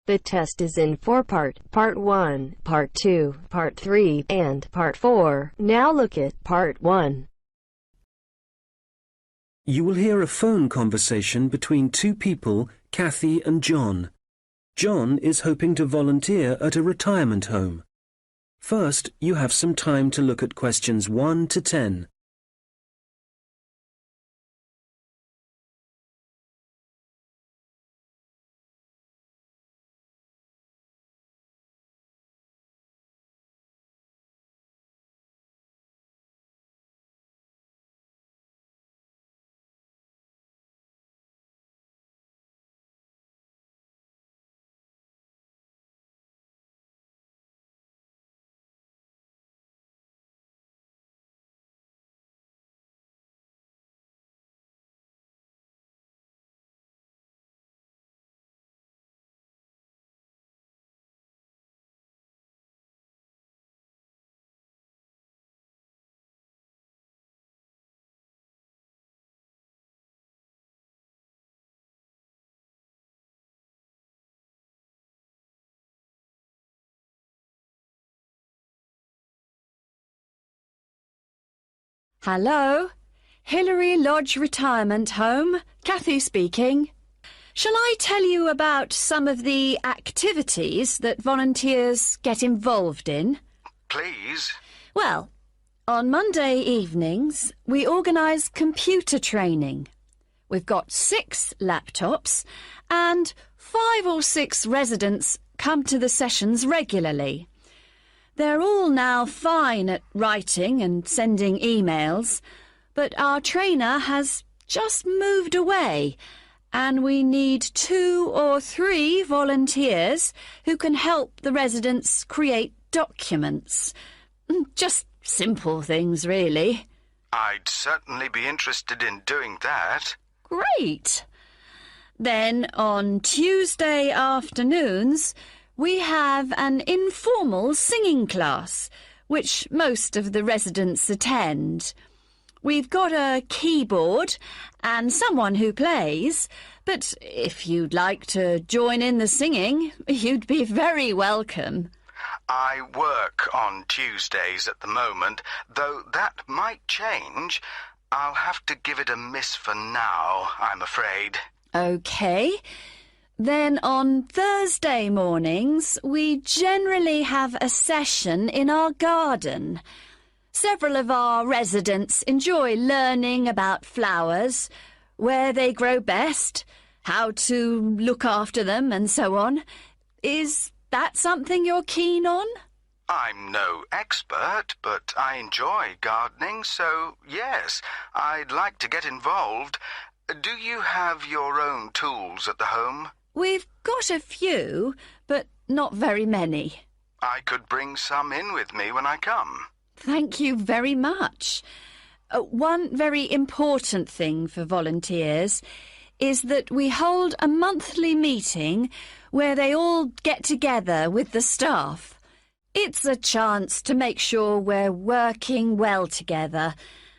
The test is in 4 parts. Part 1, Part 2, Part 3, and Part 4. Now look at Part 1. You will hear a phone conversation between two people, Kathy and John. John is hoping to volunteer at a retirement home. First, you have some time to look at questions 1 to 10. Hello, Hilary Lodge Retirement Home, Kathy speaking. Shall I tell you about some of the activities that volunteers get involved in? Please. Well, on Monday evenings, we organise computer training. We've got 6 laptops and 5 or 6 residents come to the sessions regularly. They're all now fine at writing and sending emails, but our trainer has just moved away and we need 2 or 3 volunteers who can help the residents create documents. Just simple things, really. I'd certainly be interested in doing that. Great! Then on Tuesday afternoons, we have an informal singing class, which most of the residents attend. We've got a keyboard and someone who plays, but if you'd like to join in the singing, you'd be very welcome. I work on Tuesdays at the moment, though that might change. I'll have to give it a miss for now, I'm afraid. OK. Then on Thursday mornings, we generally have a session in our garden. Several of our residents enjoy learning about flowers, where they grow best, how to look after them and so on. Is that something you're keen on? I'm no expert, but I enjoy gardening, so yes, I'd like to get involved. Do you have your own tools at the home? We've got a few, but not very many. I could bring some in with me when I come. Thank you very much. One very important thing for volunteers is that we hold a monthly meeting where they all get together with the staff. It's a chance to make sure we're working well together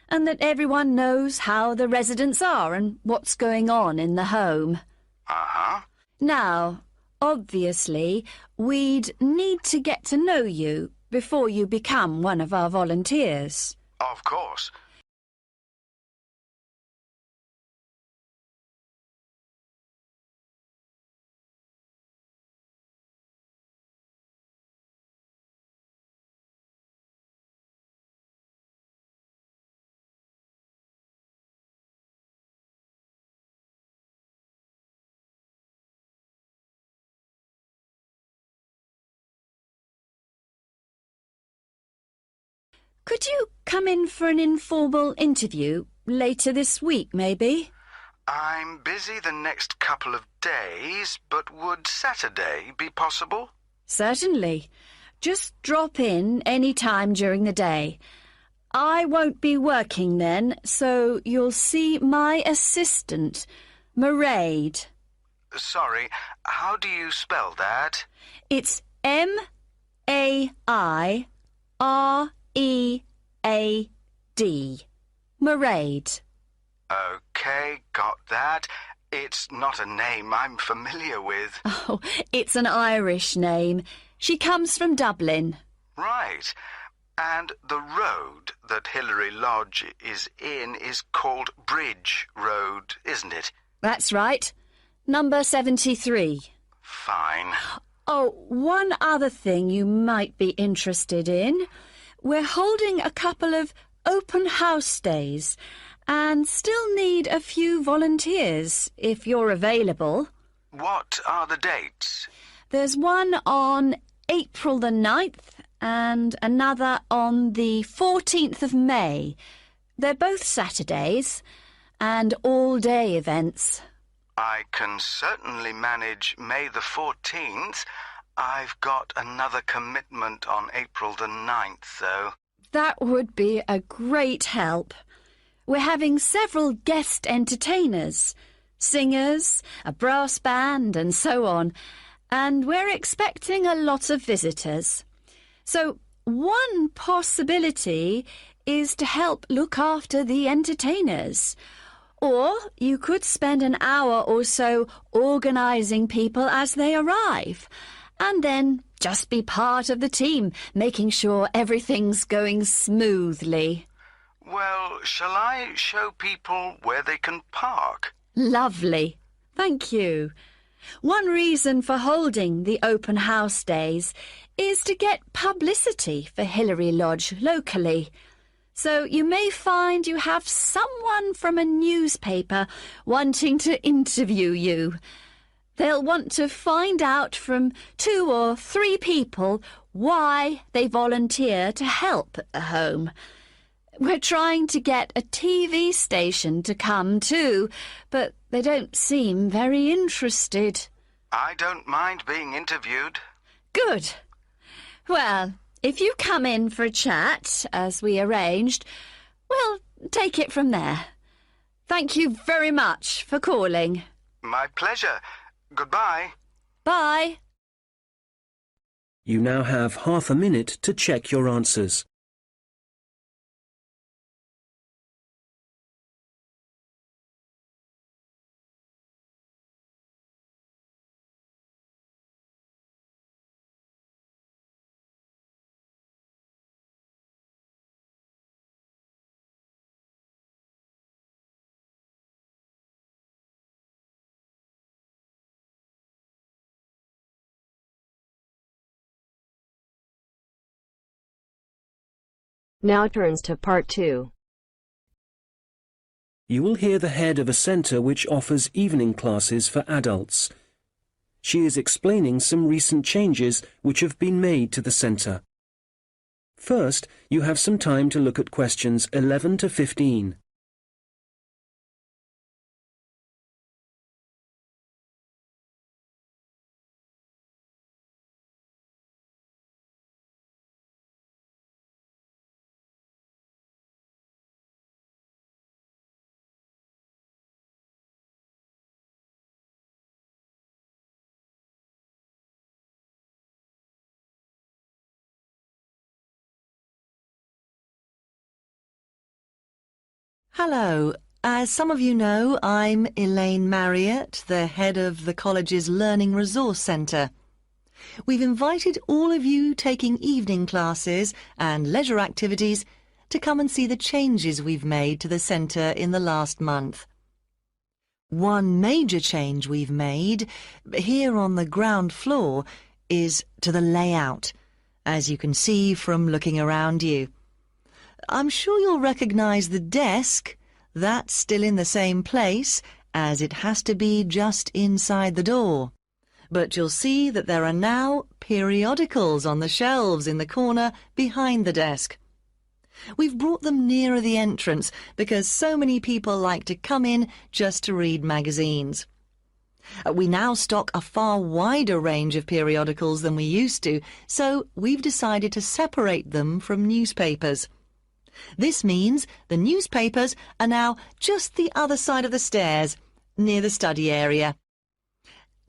and that everyone knows how the residents are and what's going on in the home. Uh-huh. Now, obviously, we'd need to get to know you before you become one of our volunteers. Of course. Could you come in for an informal interview later this week, maybe? I'm busy the next couple of days, but would Saturday be possible? Certainly. Just drop in any time during the day. I won't be working then, so you'll see my assistant, Mairead. Sorry, how do you spell that? It's M-A-I-R-E-A-D. Mairead. OK, got that. It's not a name I'm familiar with. Oh, it's an Irish name. She comes from Dublin. Right. And the road that Hilary Lodge is in is called Bridge Road, isn't it? That's right. Number 73. Fine. Oh, one other thing you might be interested in. We're holding a couple of open house days and still need a few volunteers if you're available. What are the dates? There's one on April the 9th and another on the 14th of May. They're both Saturdays and all-day events. I can certainly manage May the 14th. I've got another commitment on April the 9th, though. That would be a great help. We're having several guest entertainers, singers, a brass band and so on, and we're expecting a lot of visitors. So one possibility is to help look after the entertainers. Or you could spend an hour or so organising people as they arrive, and then just be part of the team, making sure everything's going smoothly. Well, shall I show people where they can park? Lovely. Thank you. One reason for holding the open house days is to get publicity for Hilary Lodge locally. So you may find you have someone from a newspaper wanting to interview you. They'll want to find out from 2 or 3 people why they volunteer to help at the home. We're trying to get a TV station to come too, but they don't seem very interested. I don't mind being interviewed. Good. Well, if you come in for a chat, as we arranged, we'll take it from there. Thank you very much for calling. My pleasure. Goodbye. Bye. You now have half a minute to check your answers. Now turns to part 2. You will hear the head of a centre which offers evening classes for adults. She is explaining some recent changes which have been made to the centre. First, you have some time to look at questions 11 to 15. Hello. As some of you know, I'm Elaine Marriott, the head of the college's Learning Resource Centre. We've invited all of you taking evening classes and leisure activities to come and see the changes we've made to the centre in the last month. One major change we've made here on the ground floor is to the layout, as you can see from looking around you. I'm sure you'll recognise the desk. That's still in the same place, as it has to be just inside the door. But you'll see that there are now periodicals on the shelves in the corner behind the desk. We've brought them nearer the entrance because so many people like to come in just to read magazines. We now stock a far wider range of periodicals than we used to, so we've decided to separate them from newspapers. This means the newspapers are now just the other side of the stairs, near the study area.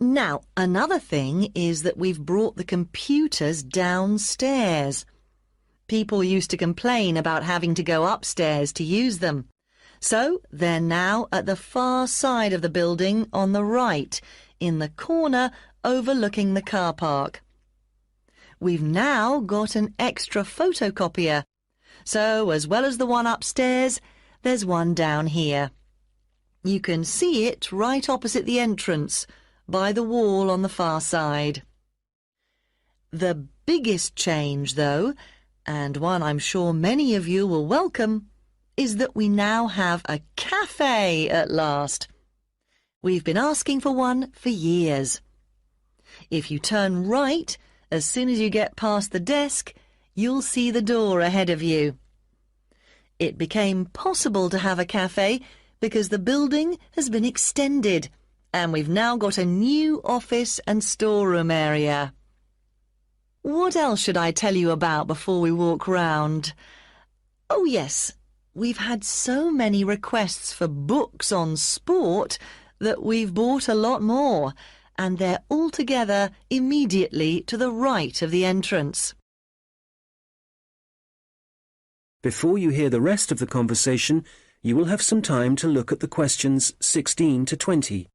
Now, another thing is that we've brought the computers downstairs. People used to complain about having to go upstairs to use them. So they're now at the far side of the building on the right, in the corner overlooking the car park. We've now got an extra photocopier, so as well as the one upstairs, there's one down here. You can see it right opposite the entrance, by the wall on the far side. The biggest change, though, and one I'm sure many of you will welcome, is that we now have a cafe at last. We've been asking for one for years. If you turn right, as soon as you get past the desk, you'll see the door ahead of you. It became possible to have a cafe because the building has been extended, and we've now got a new office and storeroom area. What else should I tell you about before we walk round? Oh yes, we've had so many requests for books on sport that we've bought a lot more, and they're all together immediately to the right of the entrance. Before you hear the rest of the conversation, you will have some time to look at the questions 16 to 20.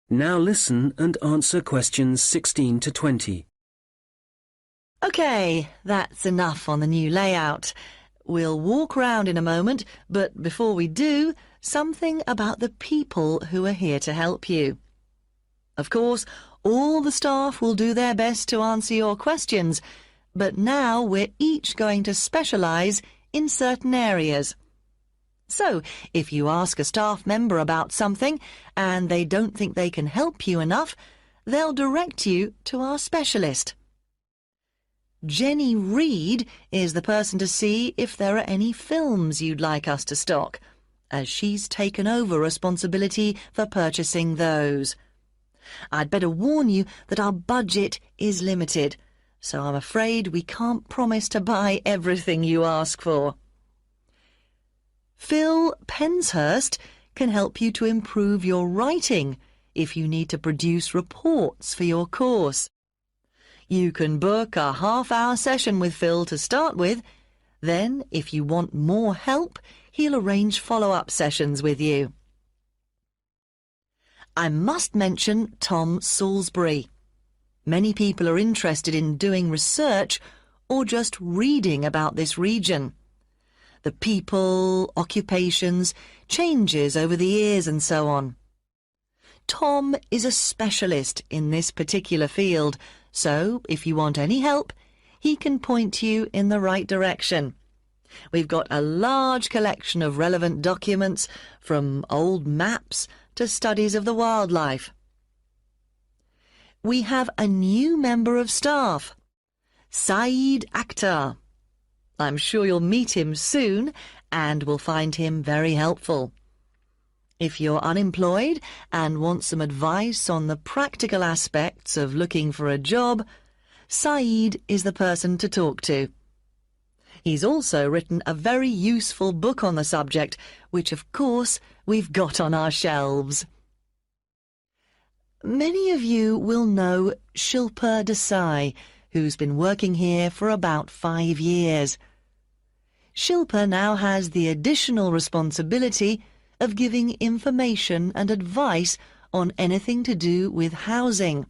Now listen and answer questions 16 to 20. OK, that's enough on the new layout. We'll walk round in a moment, but before we do, something about the people who are here to help you. Of course, all the staff will do their best to answer your questions, but now we're each going to specialise in certain areas. So, if you ask a staff member about something and they don't think they can help you enough, they'll direct you to our specialist. Jenny Reed is the person to see if there are any films you'd like us to stock, as she's taken over responsibility for purchasing those. I'd better warn you that our budget is limited, so I'm afraid we can't promise to buy everything you ask for. Phil Penshurst can help you to improve your writing if you need to produce reports for your course. You can book a half-hour session with Phil to start with. Then, if you want more help, he'll arrange follow-up sessions with you. I must mention Tom Salisbury. Many people are interested in doing research or just reading about this region. The people, occupations, changes over the years and so on. Tom is a specialist in this particular field, so if you want any help, he can point you in the right direction. We've got a large collection of relevant documents, from old maps to studies of the wildlife. We have a new member of staff, Saeed Akhtar. I'm sure you'll meet him soon and will find him very helpful. If you're unemployed and want some advice on the practical aspects of looking for a job, Saeed is the person to talk to. He's also written a very useful book on the subject, which of course we've got on our shelves. Many of you will know Shilpa Desai, who's been working here for about 5 years. Shilpa now has the additional responsibility of giving information and advice on anything to do with housing,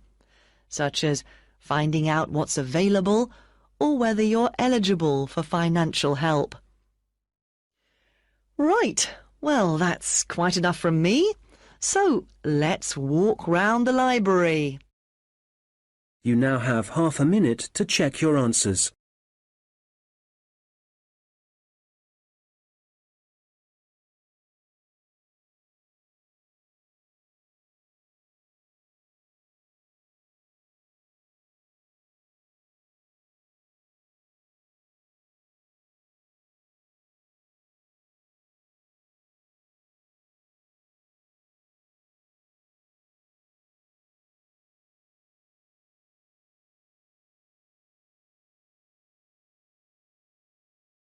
such as finding out what's available or whether you're eligible for financial help. Right, well, that's quite enough from me. So let's walk round the library. You now have half a minute to check your answers.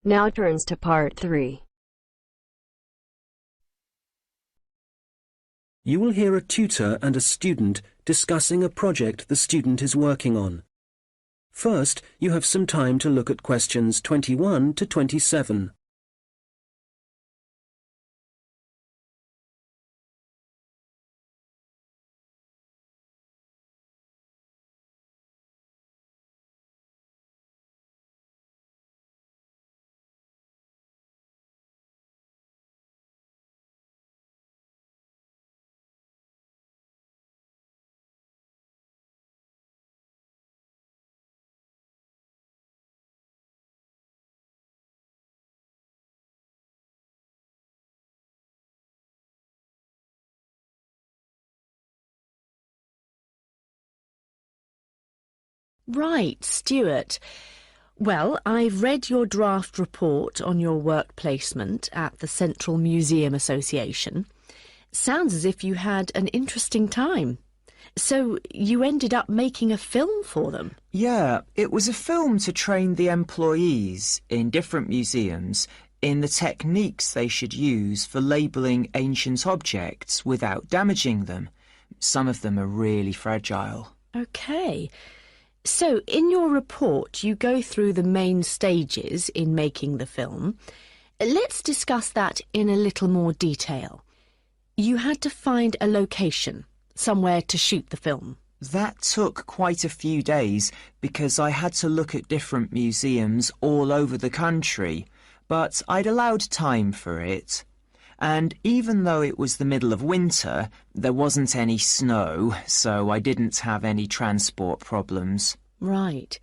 Now turns to part 3. You will hear a tutor and a student discussing a project the student is working on. First, you have some time to look at questions 21 to 27. Right, Stuart. Well, I've read your draft report on your work placement at the Central Museum Association. Sounds as if you had an interesting time. So you ended up making a film for them? Yeah, it was a film to train the employees in different museums in the techniques they should use for labelling ancient objects without damaging them. Some of them are really fragile. OK. So, in your report, you go through the main stages in making the film. Let's discuss that in a little more detail. You had to find a location, somewhere to shoot the film. That took quite a few days because I had to look at different museums all over the country, but I'd allowed time for it. And even though it was the middle of winter, there wasn't any snow, so I didn't have any transport problems. Right.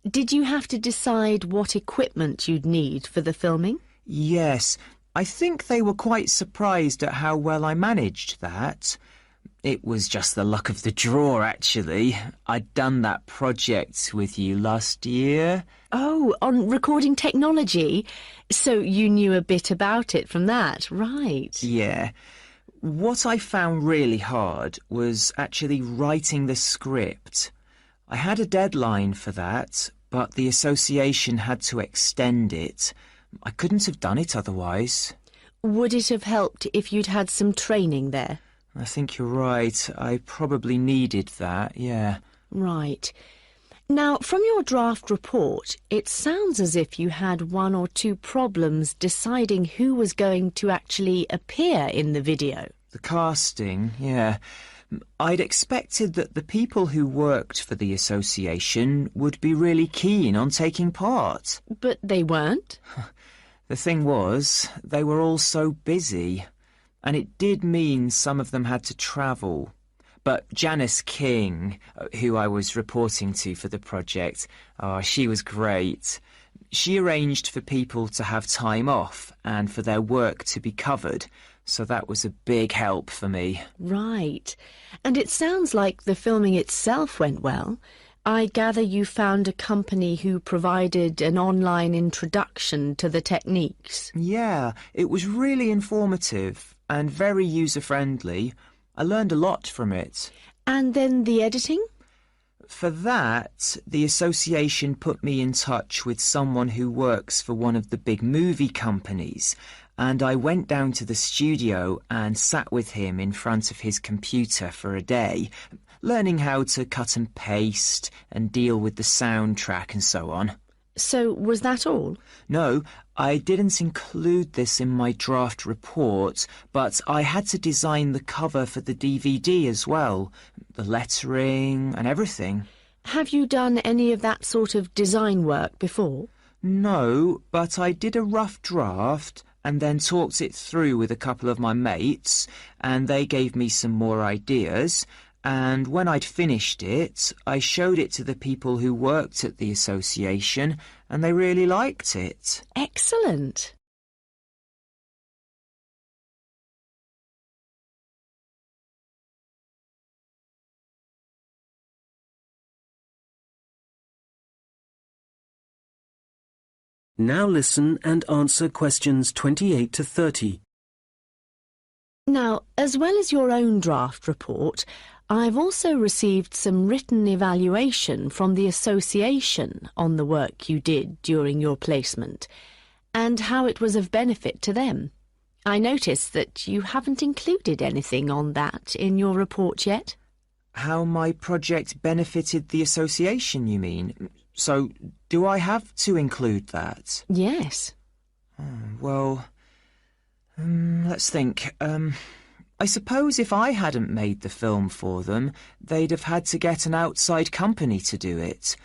Did you have to decide what equipment you'd need for the filming? Yes, I think they were quite surprised at how well I managed that. It was just the luck of the draw, actually. I'd done that project with you last year. Oh, on recording technology? So you knew a bit about it from that, right? Yeah. What I found really hard was actually writing the script. I had a deadline for that, but the association had to extend it. I couldn't have done it otherwise. Would it have helped if you'd had some training there? I think you're right. I probably needed that, yeah. Right. Now, from your draft report, it sounds as if you had 1 or 2 problems deciding who was going to actually appear in the video. The casting, yeah. I'd expected that the people who worked for the association would be really keen on taking part. But they weren't? The thing was, they were all so busy. And it did mean some of them had to travel. But Janice King, who I was reporting to for the project, she was great. She arranged for people to have time off and for their work to be covered, so that was a big help for me. Right. And it sounds like the filming itself went well. I gather you found a company who provided an online introduction to the techniques. Yeah, it was really informative and very user-friendly. I learned a lot from it. And then the editing? For that, the association put me in touch with someone who works for one of the big movie companies, and I went down to the studio and sat with him in front of his computer for a day, learning how to cut and paste and deal with the soundtrack and so on. So was that all? No, I didn't include this in my draft report, but I had to design the cover for the DVD as well, the lettering and everything. Have you done any of that sort of design work before? No, but I did a rough draft and then talked it through with a couple of my mates, and they gave me some more ideas. And when I'd finished it, I showed it to the people who worked at the association, and they really liked it. Excellent. Now listen and answer questions 28 to 30. Now, as well as your own draft report, I've also received some written evaluation from the association on the work you did during your placement. and how it was of benefit to them. I notice that you haven't included anything on that in your report yet. How my project benefited the association, you mean? So, do I have to include that? Yes. Well, let's think. I suppose if I hadn't made the film for them, they'd have had to get an outside company to do it.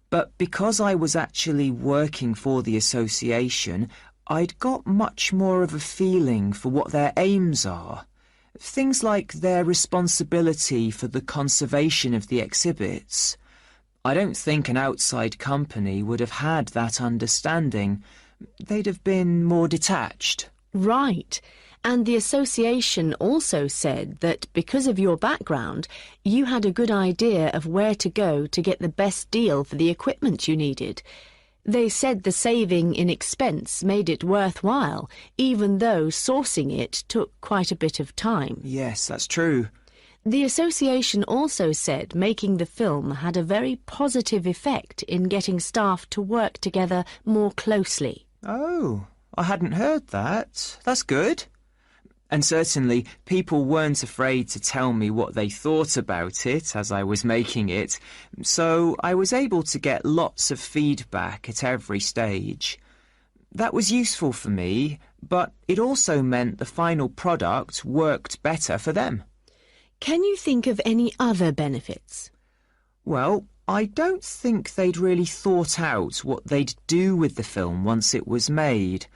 But because I was actually working for the association, I'd got much more of a feeling for what their aims are. Things like their responsibility for the conservation of the exhibits. I don't think an outside company would have had that understanding. They'd have been more detached. Right. And the association also said that because of your background, you had a good idea of where to go to get the best deal for the equipment you needed. They said the saving in expense made it worthwhile, even though sourcing it took quite a bit of time. Yes, that's true. The association also said making the film had a very positive effect in getting staff to work together more closely. Oh, I hadn't heard that. That's good. And certainly people weren't afraid to tell me what they thought about it as I was making it, so I was able to get lots of feedback at every stage. That was useful for me, but it also meant the final product worked better for them. Can you think of any other benefits? Well, I don't think they'd really thought out what they'd do with the film once it was made.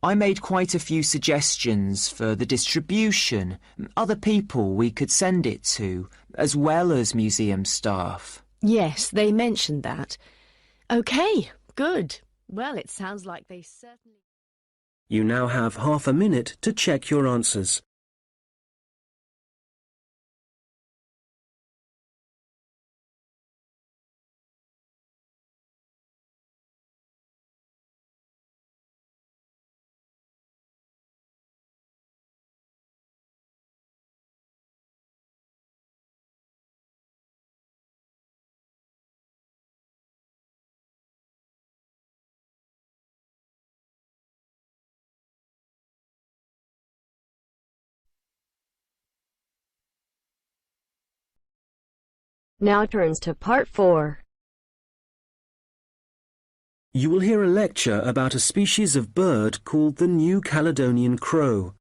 I made quite a few suggestions for the distribution, other people we could send it to, as well as museum staff. Yes, they mentioned that. OK, good. Well, it sounds like they certainly... You now have half a minute to check your answers. Now turns to Part 4. You will hear a lecture about a species of bird called the New Caledonian crow.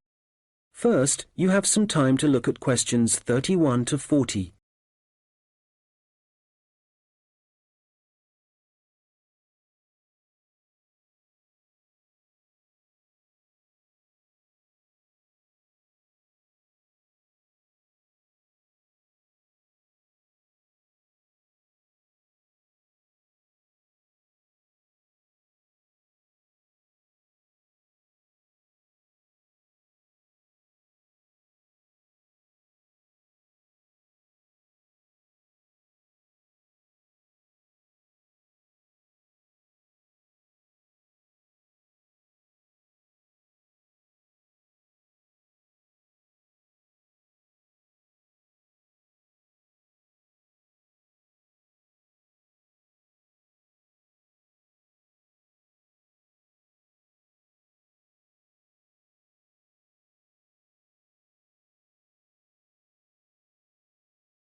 First, you have some time to look at questions 31 to 40.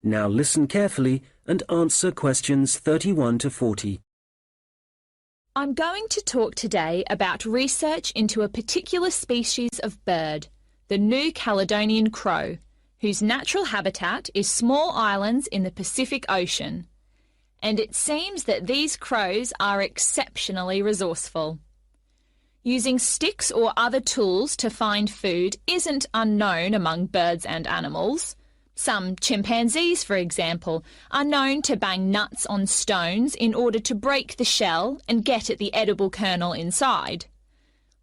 Now listen carefully and answer questions 31 to 40. I'm going to talk today about research into a particular species of bird, the New Caledonian crow, whose natural habitat is small islands in the Pacific Ocean. And it seems that these crows are exceptionally resourceful. Using sticks or other tools to find food isn't unknown among birds and animals. Some chimpanzees, for example, are known to bang nuts on stones in order to break the shell and get at the edible kernel inside.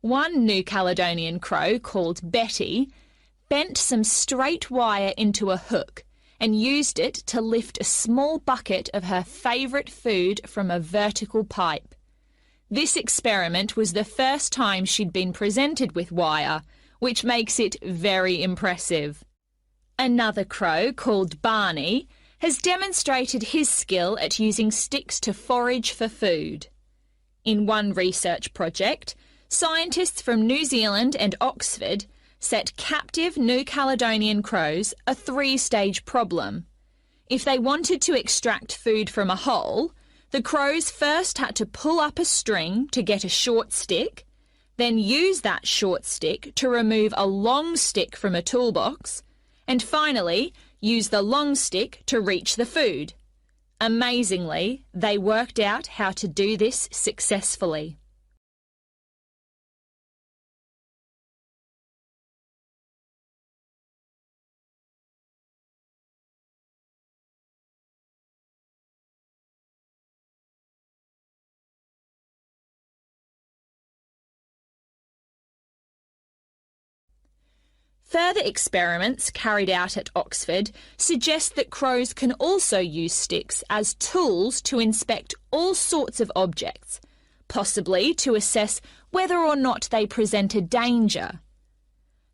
One New Caledonian crow, called Betty, bent some straight wire into a hook and used it to lift a small bucket of her favourite food from a vertical pipe. This experiment was the first time she'd been presented with wire, which makes it very impressive. Another crow, called Barney, has demonstrated his skill at using sticks to forage for food. In one research project, scientists from New Zealand and Oxford set captive New Caledonian crows a three-stage problem. If they wanted to extract food from a hole, the crows first had to pull up a string to get a short stick, then use that short stick to remove a long stick from a toolbox, and finally use the long stick to reach the food. Amazingly, they worked out how to do this successfully. Further experiments carried out at Oxford suggest that crows can also use sticks as tools to inspect all sorts of objects, possibly to assess whether or not they present a danger.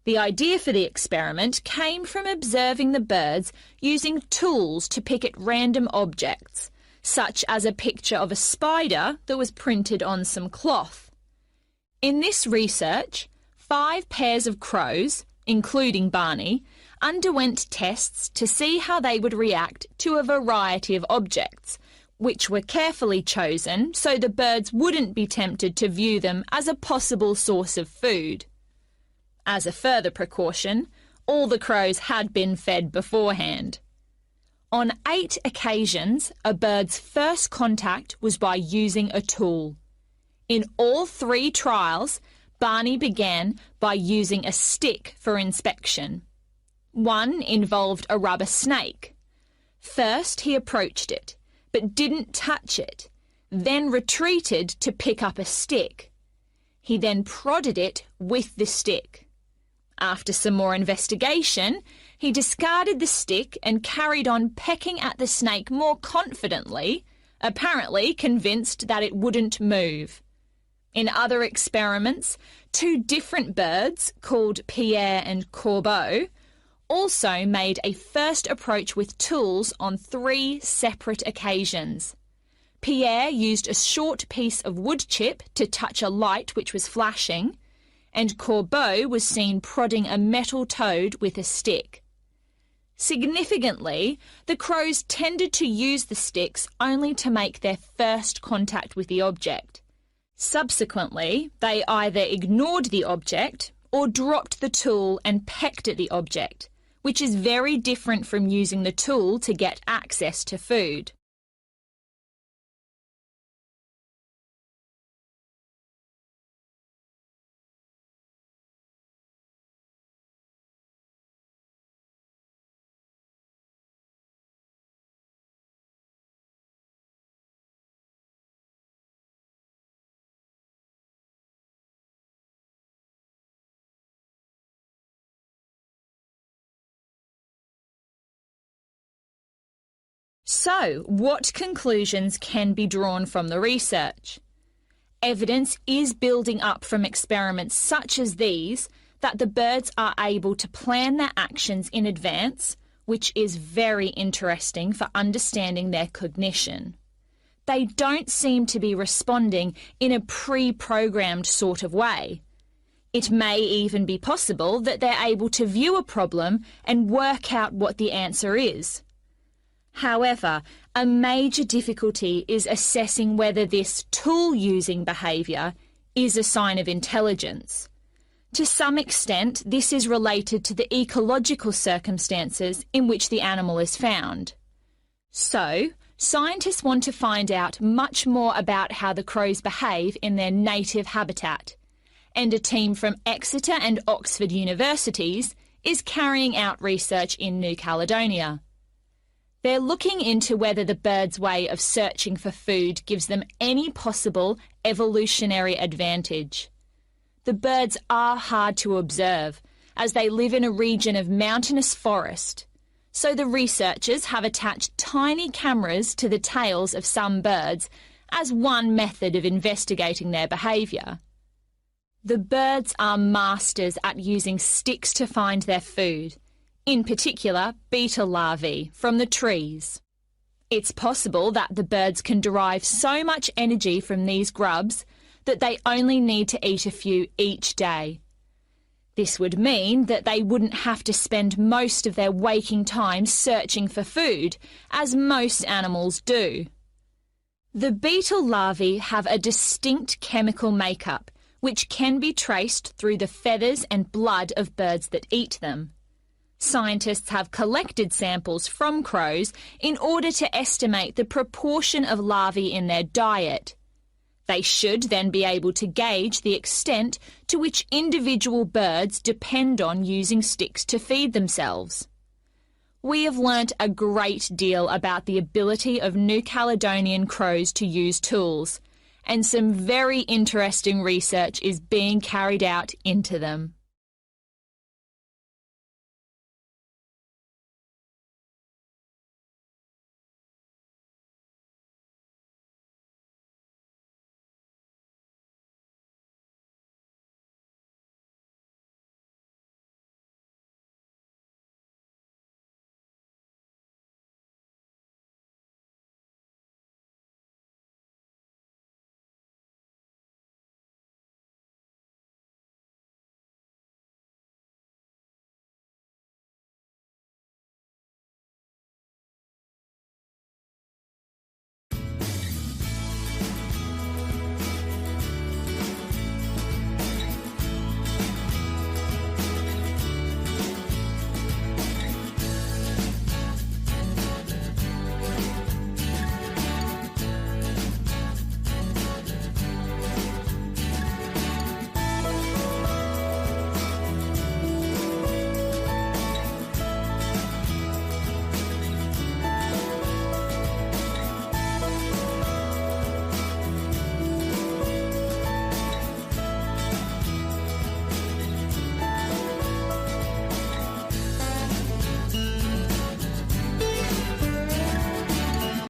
The idea for the experiment came from observing the birds using tools to pick at random objects, such as a picture of a spider that was printed on some cloth. In this research, 5 pairs of crows, including Barney, underwent tests to see how they would react to a variety of objects, which were carefully chosen so the birds wouldn't be tempted to view them as a possible source of food. As a further precaution, all the crows had been fed beforehand. On 8 occasions, a bird's first contact was by using a tool. In all 3 trials, Barney began by using a stick for inspection. One involved a rubber snake. First he approached it, but didn't touch it, then retreated to pick up a stick. He then prodded it with the stick. After some more investigation, he discarded the stick and carried on pecking at the snake more confidently, apparently convinced that it wouldn't move. In other experiments, 2 different birds, called Pierre and Corbeau, also made a first approach with tools on 3 separate occasions. Pierre used a short piece of wood chip to touch a light which was flashing, and Corbeau was seen prodding a metal toad with a stick. Significantly, the crows tended to use the sticks only to make their first contact with the object. Subsequently, they either ignored the object or dropped the tool and pecked at the object, which is very different from using the tool to get access to food. So, what conclusions can be drawn from the research? Evidence is building up from experiments such as these that the birds are able to plan their actions in advance, which is very interesting for understanding their cognition. They don't seem to be responding in a pre-programmed sort of way. It may even be possible that they're able to view a problem and work out what the answer is. However, a major difficulty is assessing whether this tool-using behaviour is a sign of intelligence. To some extent, this is related to the ecological circumstances in which the animal is found. So, scientists want to find out much more about how the crows behave in their native habitat, and a team from Exeter and Oxford universities is carrying out research in New Caledonia. They're looking into whether the birds' way of searching for food gives them any possible evolutionary advantage. The birds are hard to observe, as they live in a region of mountainous forest, so the researchers have attached tiny cameras to the tails of some birds as one method of investigating their behaviour. The birds are masters at using sticks to find their food, in particular beetle larvae from the trees. It's possible that the birds can derive so much energy from these grubs that they only need to eat a few each day. This would mean that they wouldn't have to spend most of their waking time searching for food, as most animals do. The beetle larvae have a distinct chemical makeup, which can be traced through the feathers and blood of birds that eat them. Scientists have collected samples from crows in order to estimate the proportion of larvae in their diet. They should then be able to gauge the extent to which individual birds depend on using sticks to feed themselves. We have learnt a great deal about the ability of New Caledonian crows to use tools, and some very interesting research is being carried out into them.